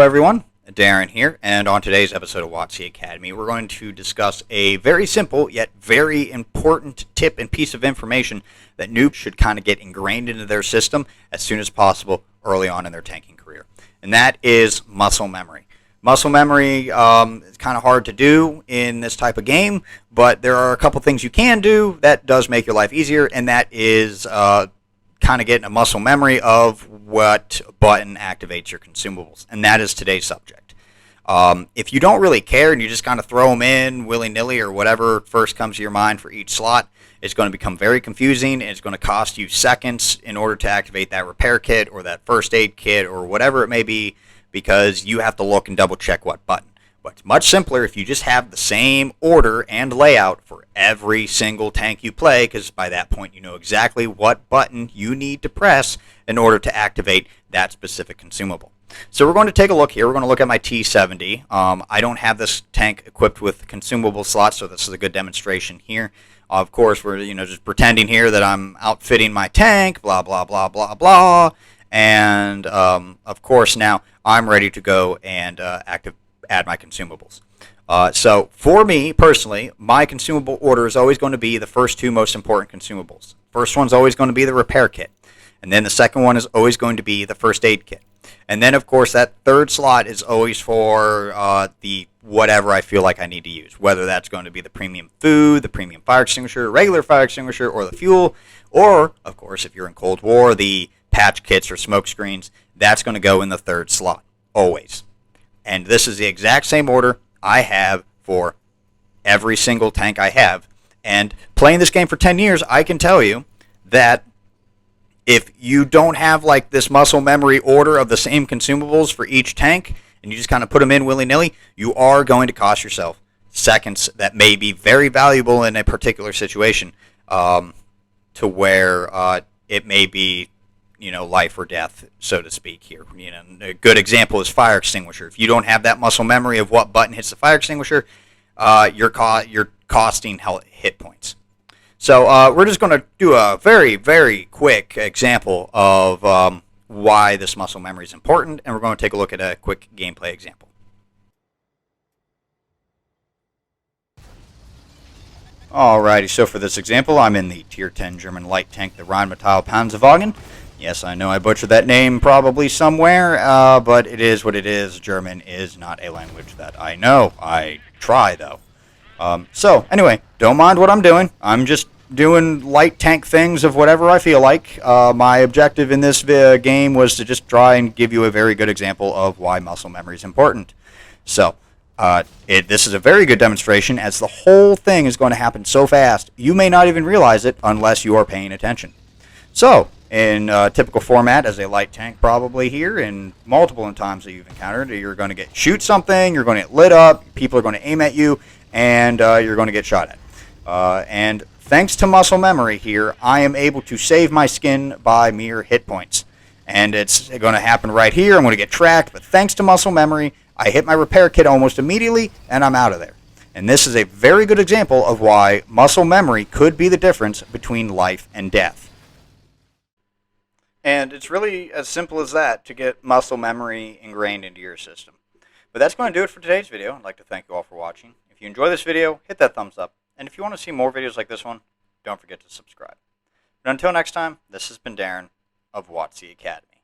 everyone, Darren here, and on today's episode of WoTCAcademy, we're going to discuss a very simple yet very important tip and piece of information that noobs should kind of get ingrained into their system as soon as possible early on in their tanking career, and that is muscle memory. Muscle memory is kind of hard to do in this type of game, but there are a couple things you can do that does make your life easier, and that is kind of getting a muscle memory of what button activates your consumables, and that is today's subject. If you don't really care and you just kind of throw them in willy-nilly or whatever first comes to your mind for each slot, it's going to become very confusing, and it's going to cost you seconds in order to activate that repair kit or that first aid kit or whatever it may be, because you have to look and double check what button. But it's much simpler if you just have the same order and layout for every single tank you play, because by that point you know exactly what button you need to press in order to activate that specific consumable. So we're going to take a look here. We're going to look at my T70. I don't have this tank equipped with consumable slots, so this is a good demonstration here. Of course, we're just pretending here that I'm outfitting my tank, blah, blah, blah, blah, blah. And of course now I'm ready to go and add my consumables. So for me personally, my consumable order is always going to be the first two most important consumables. First one's always going to be the repair kit, and then the second one is always going to be the first aid kit. And then of course that third slot is always for the whatever I feel like I need to use, whether that's going to be the premium food, the premium fire extinguisher, regular fire extinguisher, or the fuel, or of course if you're in Cold War, the patch kits or smoke screens. That's going to go in the third slot always. And this is the exact same order I have for every single tank I have. And playing this game for 10 years, I can tell you that if you don't have like this muscle memory order of the same consumables for each tank, and you just kind of put them in willy-nilly, you are going to cost yourself seconds that may be very valuable in a particular situation, to where it may be life or death, so to speak here. A good example is fire extinguisher. If you don't have that muscle memory of what button hits the fire extinguisher, you're costing hit points. So we're just going to do a very, very quick example of why this muscle memory is important, and we're going to take a look at a quick gameplay example. Alrighty, so for this example, I'm in the Tier 10 German light tank, the Rheinmetall Panzerwagen. Yes, I know I butchered that name probably somewhere, but it is what it is. German is not a language that I know. I try, though. So, anyway, don't mind what I'm doing. I'm just doing light tank things of whatever I feel like. My objective in this game was to just try and give you a very good example of why muscle memory is important. So, this is a very good demonstration, as the whole thing is going to happen so fast, you may not even realize it unless you are paying attention. So, in typical format as a light tank probably here, and multiple times that you've encountered, you're going to shoot something, you're going to get lit up, people are going to aim at you, and you're going to get shot at. And thanks to muscle memory here, I am able to save my skin by mere hit points. And it's going to happen right here. I'm going to get tracked, but thanks to muscle memory, I hit my repair kit almost immediately, and I'm out of there. And this is a very good example of why muscle memory could be the difference between life and death. And it's really as simple as that to get muscle memory ingrained into your system. But that's going to do it for today's video. I'd like to thank you all for watching. If you enjoy this video, hit that thumbs up. And if you want to see more videos like this one, don't forget to subscribe. But until next time, this has been Darren of WoTCAcademy.